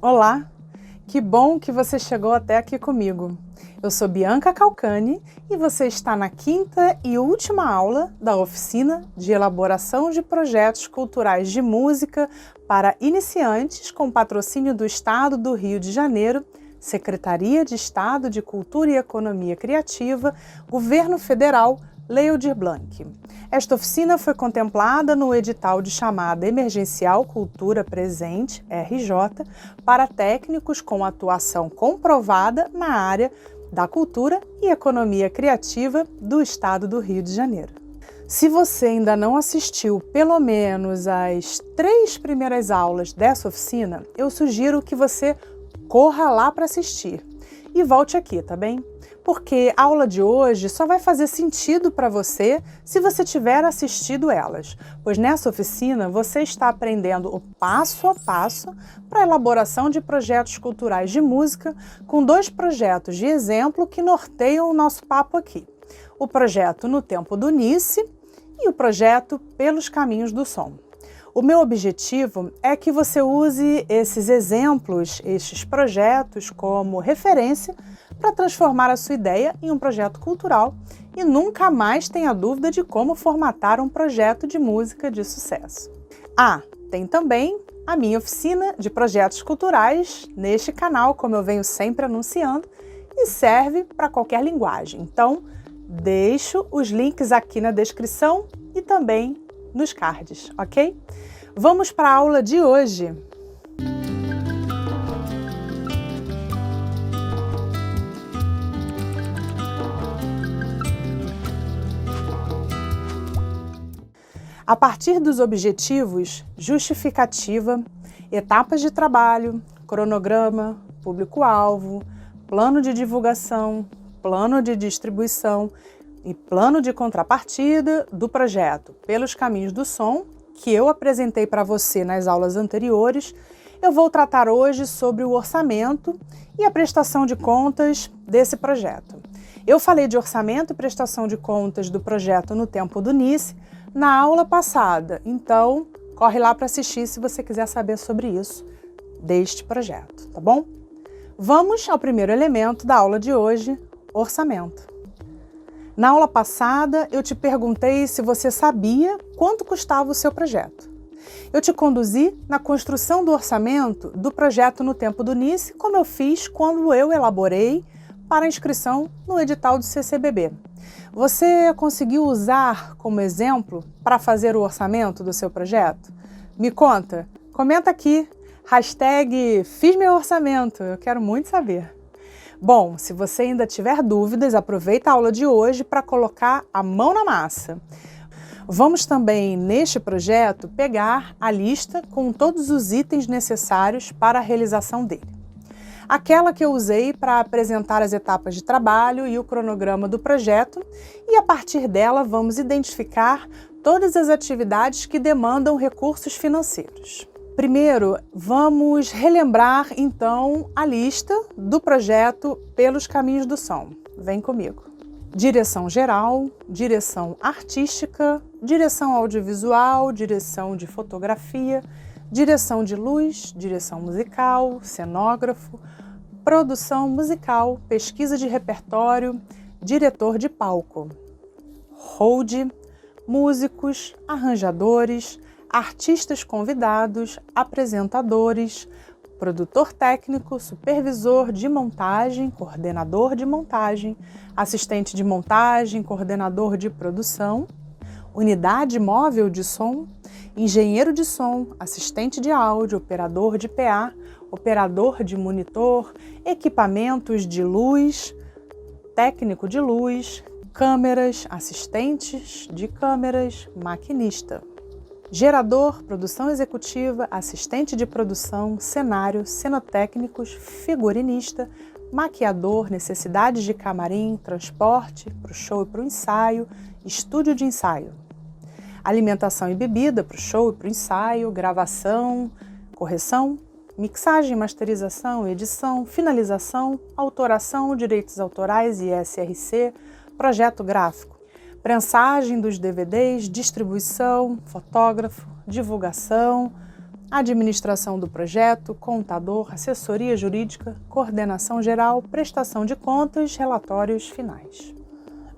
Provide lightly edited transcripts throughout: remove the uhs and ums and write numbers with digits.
Olá, que bom que você chegou até aqui comigo. Eu sou Bianca Calcani e você está na quinta e última aula da oficina de elaboração de projetos culturais de música para iniciantes com patrocínio do Estado do Rio de Janeiro, Secretaria de Estado de Cultura e Economia Criativa, Governo Federal, Lei Aldir Blanc. Esta oficina foi contemplada no edital de chamada emergencial Cultura Presente, RJ, para técnicos com atuação comprovada na área da cultura e economia criativa do Estado do Rio de Janeiro. Se você ainda não assistiu pelo menos às 3 primeiras aulas dessa oficina, eu sugiro que você corra lá para assistir e volte aqui, tá bem? Porque a aula de hoje só vai fazer sentido para você se você tiver assistido elas, pois nessa oficina você está aprendendo o passo a passo para a elaboração de projetos culturais de música com 2 projetos de exemplo que norteiam o nosso papo aqui. O projeto No Tempo do Nice e o projeto Pelos Caminhos do Som. O meu objetivo é que você use esses exemplos, estes projetos como referência para transformar a sua ideia em um projeto cultural e nunca mais tenha dúvida de como formatar um projeto de música de sucesso. Tem também a minha oficina de projetos culturais neste canal, como eu venho sempre anunciando, e serve para qualquer linguagem. Então, deixo os links aqui na descrição e também nos cards, ok? Vamos para a aula de hoje. A partir dos objetivos, justificativa, etapas de trabalho, cronograma, público-alvo, plano de divulgação, plano de distribuição e plano de contrapartida do projeto Pelos Caminhos do Som, que eu apresentei para você nas aulas anteriores, eu vou tratar hoje sobre o orçamento e a prestação de contas desse projeto. Eu falei de orçamento e prestação de contas do projeto No Tempo do Nice na aula passada, então corre lá para assistir se você quiser saber sobre isso deste projeto, tá bom? Vamos ao primeiro elemento da aula de hoje, orçamento. Na aula passada, eu te perguntei se você sabia quanto custava o seu projeto. Eu te conduzi na construção do orçamento do projeto No Tempo do Nice, como eu fiz quando eu elaborei para a inscrição no edital do CCBB. Você conseguiu usar como exemplo para fazer o orçamento do seu projeto? Me conta, comenta aqui, #fiz meu orçamento, eu quero muito saber. Bom, se você ainda tiver dúvidas, aproveita a aula de hoje para colocar a mão na massa. Vamos também, neste projeto, pegar a lista com todos os itens necessários para a realização dele. Aquela que eu usei para apresentar as etapas de trabalho e o cronograma do projeto, e a partir dela vamos identificar todas as atividades que demandam recursos financeiros. Primeiro, vamos relembrar então a lista do projeto Pelos Caminhos do Som. Vem comigo. Direção geral, direção artística, direção audiovisual, direção de fotografia, direção de luz, direção musical, cenógrafo, produção musical, pesquisa de repertório, diretor de palco, hold, músicos, arranjadores, artistas convidados, apresentadores, produtor técnico, supervisor de montagem, coordenador de montagem, assistente de montagem, coordenador de produção, unidade móvel de som, engenheiro de som, assistente de áudio, operador de PA, operador de monitor, equipamentos de luz, técnico de luz, câmeras, assistentes de câmeras, maquinista. Gerador, produção executiva, assistente de produção, cenário, cenotécnicos, figurinista, maquiador, necessidades de camarim, transporte para o show e para o ensaio, estúdio de ensaio. Alimentação e bebida para o show e para o ensaio, gravação, correção, mixagem, masterização, edição, finalização, autoração, direitos autorais e SRC, projeto gráfico. Prensagem dos DVDs, distribuição, fotógrafo, divulgação, administração do projeto, contador, assessoria jurídica, coordenação geral, prestação de contas, relatórios finais.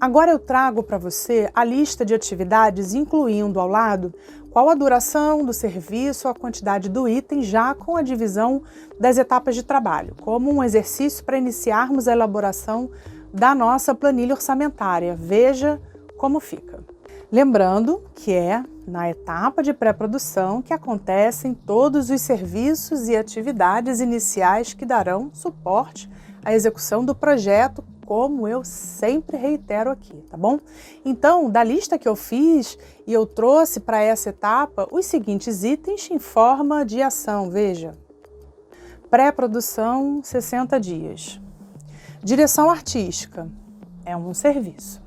Agora eu trago para você a lista de atividades, incluindo ao lado qual a duração do serviço, a quantidade do item, já com a divisão das etapas de trabalho, como um exercício para iniciarmos a elaboração da nossa planilha orçamentária. Veja como fica. Lembrando que é na etapa de pré-produção que acontecem todos os serviços e atividades iniciais que darão suporte à execução do projeto, como eu sempre reitero aqui, tá bom? Então, da lista que eu fiz e eu trouxe para essa etapa os seguintes itens em forma de ação, veja. Pré-produção, 60 dias. Direção artística, é um serviço.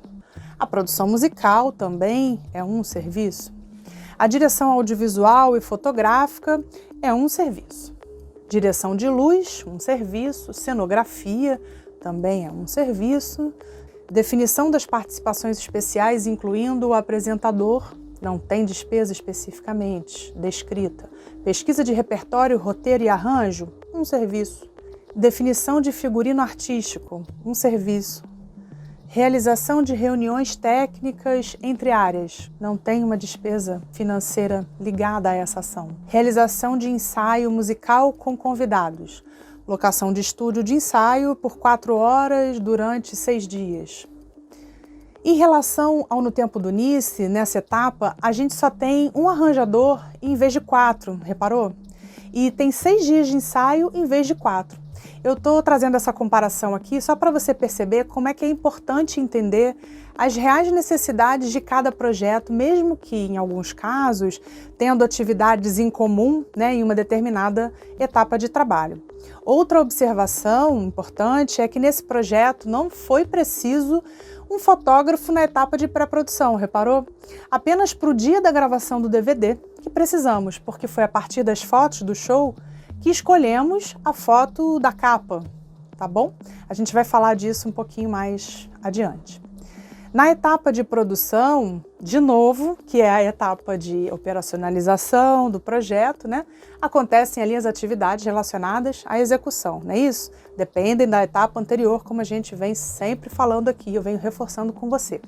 A produção musical também é um serviço. A direção audiovisual e fotográfica é um serviço. Direção de luz, um serviço. Cenografia também é um serviço. Definição das participações especiais, incluindo o apresentador, não tem despesa especificamente descrita. Pesquisa de repertório, roteiro e arranjo, um serviço. Definição de figurino artístico, um serviço. Realização de reuniões técnicas entre áreas, não tem uma despesa financeira ligada a essa ação. Realização de ensaio musical com convidados. Locação de estúdio de ensaio por 4 horas durante 6 dias. Em relação ao No Tempo do Nice, nessa etapa, a gente só tem um arranjador em vez de 4, reparou? E tem 6 dias de ensaio em vez de 4. Eu estou trazendo essa comparação aqui só para você perceber como é que é importante entender as reais necessidades de cada projeto, mesmo que, em alguns casos, tendo atividades em comum, em uma determinada etapa de trabalho. Outra observação importante é que nesse projeto não foi preciso um fotógrafo na etapa de pré-produção, reparou? Apenas para o dia da gravação do DVD que precisamos, porque foi a partir das fotos do show que escolhemos a foto da capa, tá bom? A gente vai falar disso um pouquinho mais adiante. Na etapa de produção, de novo, que é a etapa de operacionalização do projeto, acontecem ali as atividades relacionadas à execução, não é isso? Dependem da etapa anterior, como a gente vem sempre falando aqui, eu venho reforçando com você.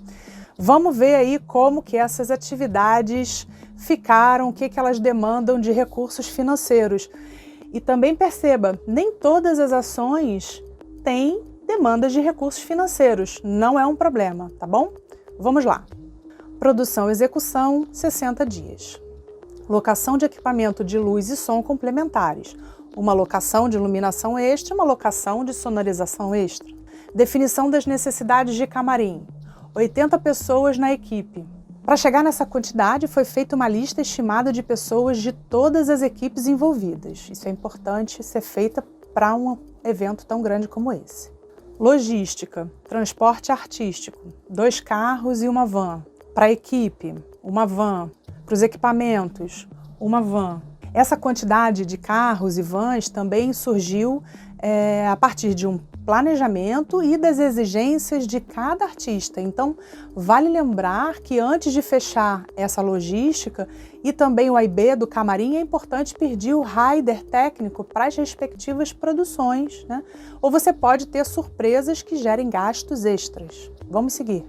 Vamos ver aí como que essas atividades ficaram, o que elas demandam de recursos financeiros. E também perceba, nem todas as ações têm demandas de recursos financeiros, não é um problema, tá bom? Vamos lá. Produção e execução, 60 dias. Locação de equipamento de luz e som complementares. Uma locação de iluminação extra, uma locação de sonorização extra. Definição das necessidades de camarim. 80 pessoas na equipe. Para chegar nessa quantidade, foi feita uma lista estimada de pessoas de todas as equipes envolvidas. Isso é importante ser feita para um evento tão grande como esse. Logística, transporte artístico, 2 carros e uma van. Para a equipe, uma van. Para os equipamentos, uma van. Essa quantidade de carros e vans também surgiu a partir de um planejamento e das exigências de cada artista. Então, vale lembrar que antes de fechar essa logística e também o AIB do camarim, é importante pedir o rider técnico para as respectivas produções, Ou você pode ter surpresas que gerem gastos extras. Vamos seguir.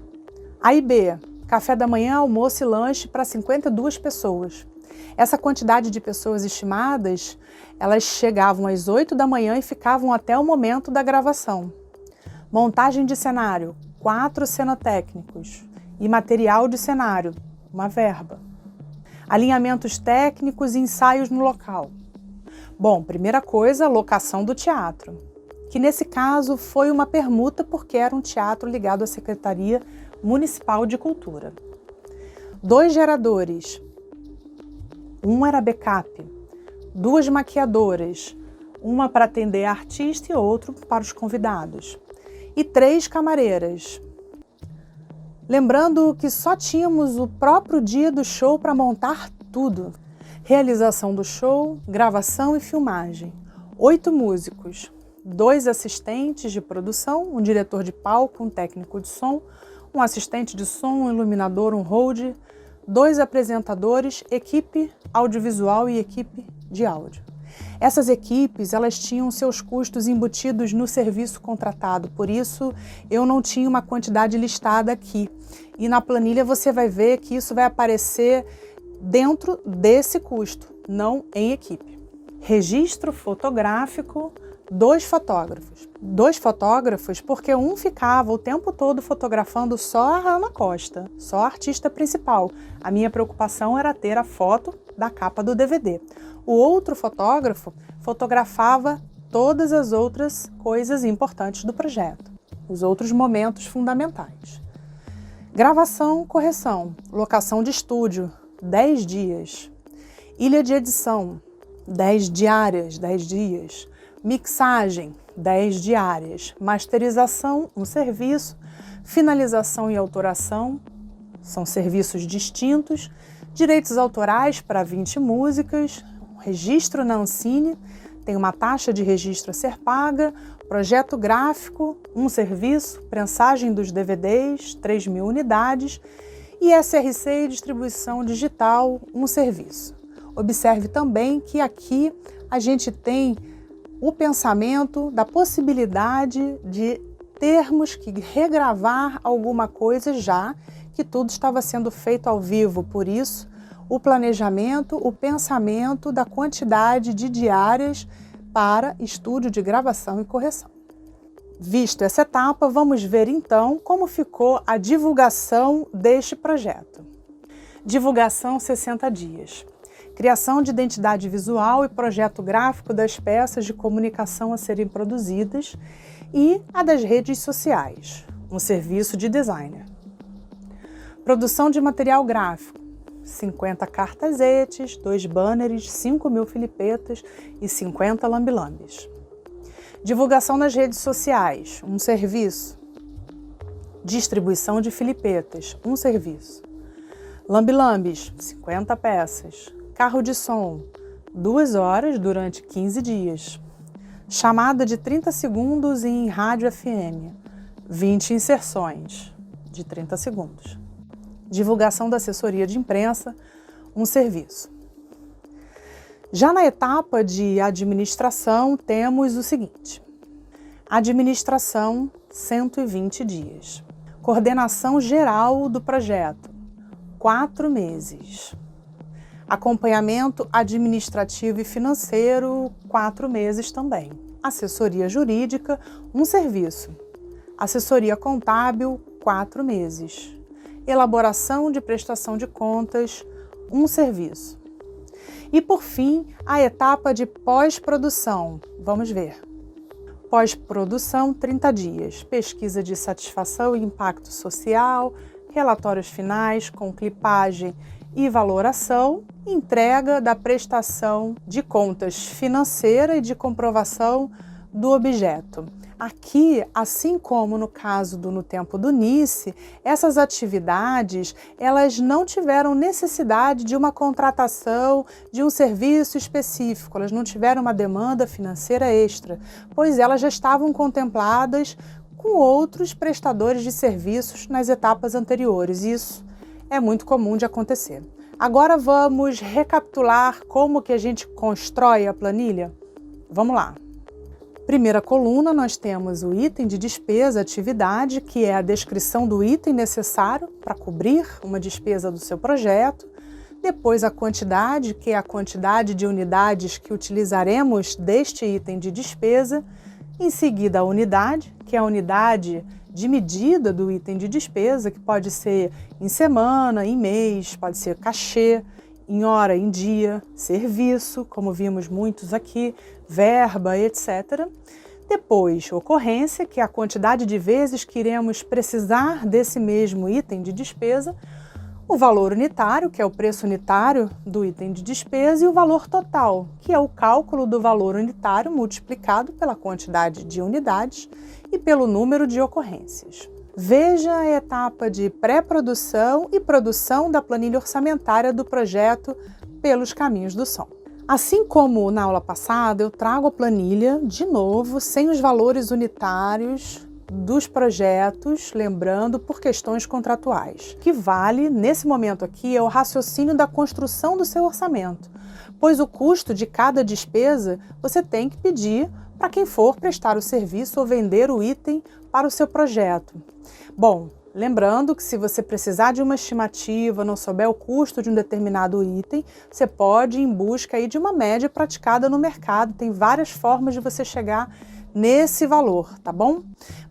AIB, café da manhã, almoço e lanche para 52 pessoas. Essa quantidade de pessoas estimadas, elas chegavam às 8 da manhã e ficavam até o momento da gravação. Montagem de cenário, 4 cenotécnicos. E material de cenário, uma verba. Alinhamentos técnicos e ensaios no local. Bom, primeira coisa, locação do teatro, que nesse caso foi uma permuta porque era um teatro ligado à Secretaria Municipal de Cultura. 2 geradores. Um era backup, 2 maquiadoras, uma para atender a artista e outro para os convidados. E 3 camareiras. Lembrando que só tínhamos o próprio dia do show para montar tudo. Realização do show, gravação e filmagem. 8 músicos, 2 assistentes de produção, um diretor de palco, um técnico de som, um assistente de som, um iluminador, um hold, 2 apresentadores, equipe audiovisual e equipe de áudio. Essas equipes, elas tinham seus custos embutidos no serviço contratado, por isso eu não tinha uma quantidade listada aqui. E na planilha você vai ver que isso vai aparecer dentro desse custo, não em equipe. Registro fotográfico, 2 fotógrafos. 2 fotógrafos porque um ficava o tempo todo fotografando só a Ana Costa, só a artista principal. A minha preocupação era ter a foto da capa do DVD. O outro fotógrafo fotografava todas as outras coisas importantes do projeto, os outros momentos fundamentais. Gravação, correção, locação de estúdio, 10 dias. Ilha de edição, 10 diárias, 10 dias. Mixagem, 10 diárias. Masterização, um serviço. Finalização e autoração, são serviços distintos. Direitos autorais para 20 músicas. Registro na Ancine, tem uma taxa de registro a ser paga. Projeto gráfico, um serviço. Prensagem dos DVDs, 3.000 unidades. E SRC e distribuição digital, um serviço. Observe também que aqui a gente tem o pensamento da possibilidade de termos que regravar alguma coisa já que tudo estava sendo feito ao vivo. Por isso, o planejamento, o pensamento da quantidade de diárias para estúdio de gravação e correção. Visto essa etapa, vamos ver então como ficou a divulgação deste projeto. Divulgação 60 dias. Criação de identidade visual e projeto gráfico das peças de comunicação a serem produzidas e a das redes sociais, um serviço de designer. Produção de material gráfico, 50 cartazetes, 2 banners, 5.000 filipetas e 50 lambilambes. Divulgação nas redes sociais, um serviço. Distribuição de filipetas, um serviço. Lambilambes, 50 peças. Carro de som, 2 horas durante 15 dias. Chamada de 30 segundos em rádio FM, 20 inserções de 30 segundos. Divulgação da assessoria de imprensa, um serviço. Já na etapa de administração, temos o seguinte: administração, 120 dias. Coordenação geral do projeto, 4 meses. Acompanhamento administrativo e financeiro, 4 meses também. Assessoria jurídica, um serviço. Assessoria contábil, 4 meses. Elaboração de prestação de contas, um serviço. E, por fim, a etapa de pós-produção. Vamos ver. Pós-produção, 30 dias. Pesquisa de satisfação e impacto social, relatórios finais com clipagem e valoração, entrega da prestação de contas financeira e de comprovação do objeto. Aqui, assim como no caso do No Tempo do Nice, essas atividades, elas não tiveram necessidade de uma contratação de um serviço específico, elas não tiveram uma demanda financeira extra, pois elas já estavam contempladas com outros prestadores de serviços nas etapas anteriores. Isso é muito comum de acontecer. Agora vamos recapitular como que a gente constrói a planilha? Vamos lá. Primeira coluna, nós temos o item de despesa, atividade, que é a descrição do item necessário para cobrir uma despesa do seu projeto. Depois a quantidade, que é a quantidade de unidades que utilizaremos deste item de despesa. Em seguida a unidade, que é a unidade de medida do item de despesa, que pode ser em semana, em mês, pode ser cachê, em hora, em dia, serviço, como vimos muitos aqui, verba, etc. Depois, ocorrência, que é a quantidade de vezes que iremos precisar desse mesmo item de despesa, o valor unitário, que é o preço unitário do item de despesa, e o valor total, que é o cálculo do valor unitário multiplicado pela quantidade de unidades e pelo número de ocorrências. Veja a etapa de pré-produção e produção da planilha orçamentária do projeto pelos caminhos do som. Assim como na aula passada, eu trago a planilha de novo, sem os valores unitários dos projetos, lembrando, por questões contratuais. O que vale, nesse momento aqui, é o raciocínio da construção do seu orçamento, pois o custo de cada despesa você tem que pedir para quem for prestar o serviço ou vender o item para o seu projeto. Bom, lembrando que se você precisar de uma estimativa, não souber o custo de um determinado item, você pode ir em busca aí de uma média praticada no mercado. Tem várias formas de você chegar nesse valor, tá bom?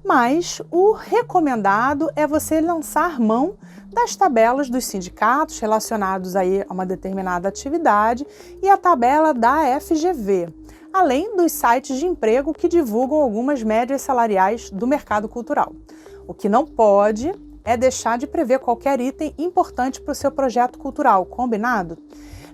Mas o recomendado é você lançar mão das tabelas dos sindicatos relacionados aí a uma determinada atividade e a tabela da FGV, além dos sites de emprego que divulgam algumas médias salariais do mercado cultural. O que não pode é deixar de prever qualquer item importante para o seu projeto cultural, combinado?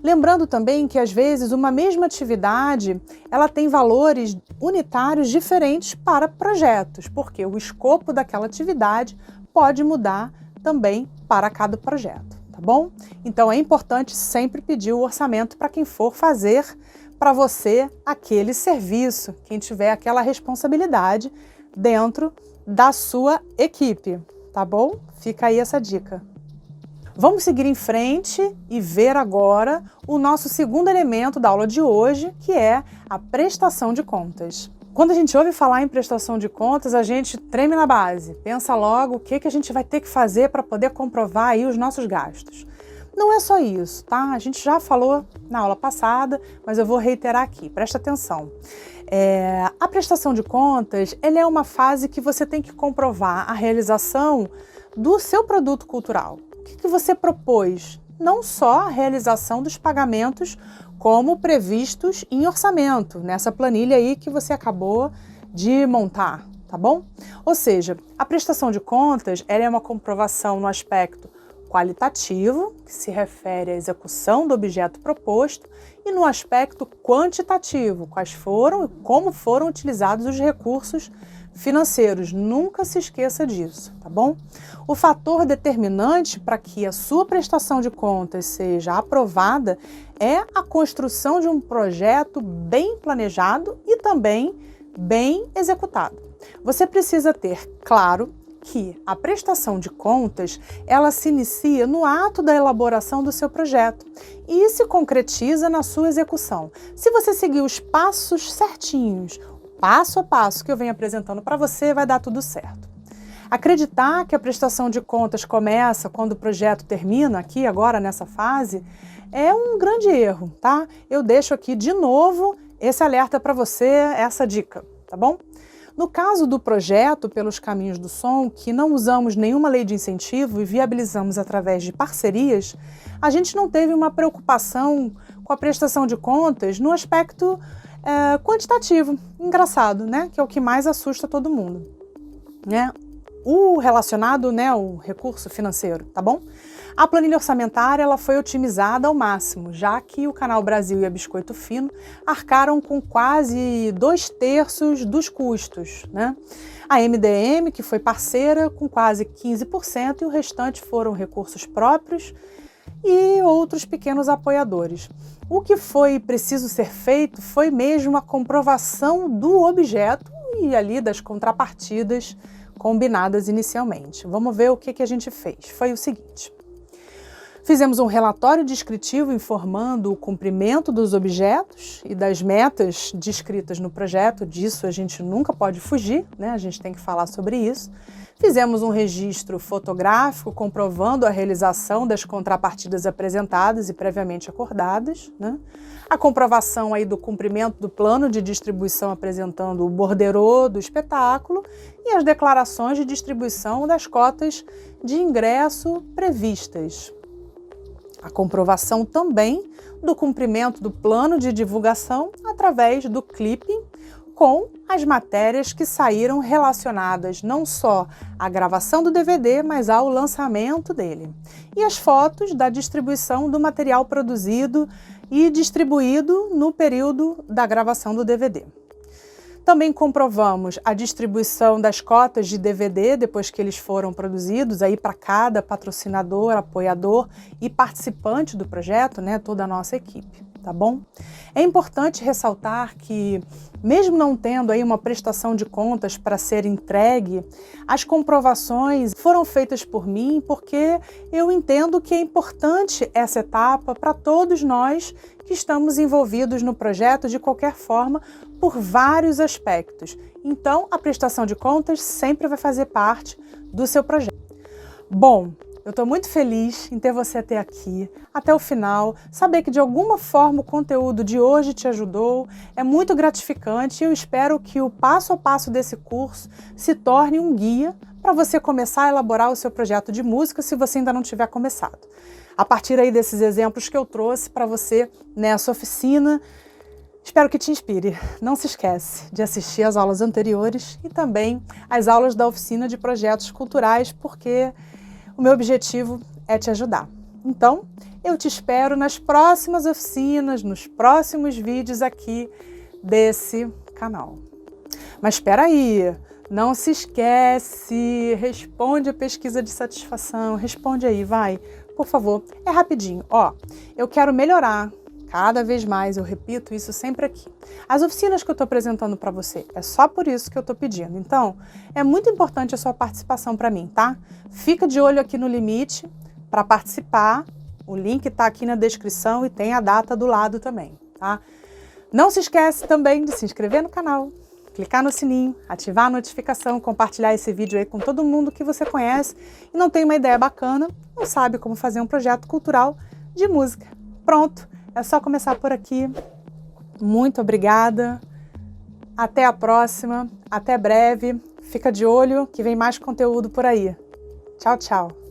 Lembrando também que, às vezes, uma mesma atividade ela tem valores unitários diferentes para projetos, porque o escopo daquela atividade pode mudar também para cada projeto, tá bom? Então, é importante sempre pedir o orçamento para quem for fazer para você aquele serviço, quem tiver aquela responsabilidade dentro da sua equipe, tá bom? Fica aí essa dica. Vamos seguir em frente e ver agora o nosso segundo elemento da aula de hoje, que é a prestação de contas. Quando a gente ouve falar em prestação de contas, a gente treme na base, pensa logo o que a gente vai ter que fazer para poder comprovar aí os nossos gastos. Não é só isso, tá? A gente já falou na aula passada, mas eu vou reiterar aqui, presta atenção. A prestação de contas, ela é uma fase que você tem que comprovar a realização do seu produto cultural. O que você propôs? Não só a realização dos pagamentos como previstos em orçamento, nessa planilha aí que você acabou de montar, tá bom? Ou seja, a prestação de contas, ela é uma comprovação no aspecto qualitativo, que se refere à execução do objeto proposto, e no aspecto quantitativo, quais foram e como foram utilizados os recursos financeiros. Nunca se esqueça disso, tá bom? O fator determinante para que a sua prestação de contas seja aprovada é a construção de um projeto bem planejado e também bem executado. Você precisa ter claro que a prestação de contas, ela se inicia no ato da elaboração do seu projeto e se concretiza na sua execução. Se você seguir os passos certinhos, passo a passo que eu venho apresentando para você, vai dar tudo certo. Acreditar que a prestação de contas começa quando o projeto termina, aqui agora nessa fase, é um grande erro, tá? Eu deixo aqui de novo esse alerta para você, essa dica, tá bom? No caso do projeto Pelos Caminhos do Som, que não usamos nenhuma lei de incentivo e viabilizamos através de parcerias, a gente não teve uma preocupação com a prestação de contas no aspecto quantitativo. Engraçado, né? Que é o que mais assusta todo mundo, né? O relacionado, né, o recurso financeiro, tá bom? A planilha orçamentária ela foi otimizada ao máximo, já que o Canal Brasil e a Biscoito Fino arcaram com quase 2/3 dos custos, né? A MDM, que foi parceira, com quase 15%, e o restante foram recursos próprios e outros pequenos apoiadores. O que foi preciso ser feito foi mesmo a comprovação do objeto e ali das contrapartidas combinadas inicialmente. Vamos ver o que a gente fez. Foi o seguinte: fizemos um relatório descritivo informando o cumprimento dos objetos e das metas descritas no projeto. Disso a gente nunca pode fugir, né? A gente tem que falar sobre isso. Fizemos um registro fotográfico comprovando a realização das contrapartidas apresentadas e previamente acordadas, né? A comprovação aí do cumprimento do plano de distribuição apresentando o borderô do espetáculo e as declarações de distribuição das cotas de ingresso previstas. A comprovação também do cumprimento do plano de divulgação através do clipping com as matérias que saíram relacionadas não só à gravação do DVD, mas ao lançamento dele. E as fotos da distribuição do material produzido e distribuído no período da gravação do DVD. Também comprovamos a distribuição das cotas de DVD depois que eles foram produzidos aí para cada patrocinador, apoiador e participante do projeto, né, toda a nossa equipe. tá bom? É importante ressaltar que, mesmo não tendo aí uma prestação de contas para ser entregue, as comprovações foram feitas por mim porque eu entendo que é importante essa etapa para todos nós que estamos envolvidos no projeto de qualquer forma por vários aspectos. Então, a prestação de contas sempre vai fazer parte do seu projeto. Bom, eu estou muito feliz em ter você até aqui, até o final, saber que de alguma forma o conteúdo de hoje te ajudou, é muito gratificante e eu espero que o passo a passo desse curso se torne um guia para você começar a elaborar o seu projeto de música se você ainda não tiver começado. A partir aí desses exemplos que eu trouxe para você nessa oficina, espero que te inspire. Não se esquece de assistir às aulas anteriores e também às aulas da oficina de projetos culturais, porque o meu objetivo é te ajudar. Então, eu te espero nas próximas oficinas, nos próximos vídeos aqui desse canal. Mas espera aí, não se esquece, responde a pesquisa de satisfação, responde aí, vai, por favor, é rapidinho. Ó, eu quero melhorar cada vez mais, eu repito isso sempre aqui. As oficinas que eu estou apresentando para você, é só por isso que eu estou pedindo. Então, é muito importante a sua participação para mim, tá? Fica de olho aqui no limite para participar. O link está aqui na descrição e tem a data do lado também, tá? Não se esquece também de se inscrever no canal, clicar no sininho, ativar a notificação, compartilhar esse vídeo aí com todo mundo que você conhece e não tem uma ideia bacana, não sabe como fazer um projeto cultural de música. Pronto! É só começar por aqui. Muito obrigada. Até a próxima. Até breve. Fica de olho que vem mais conteúdo por aí. Tchau, tchau.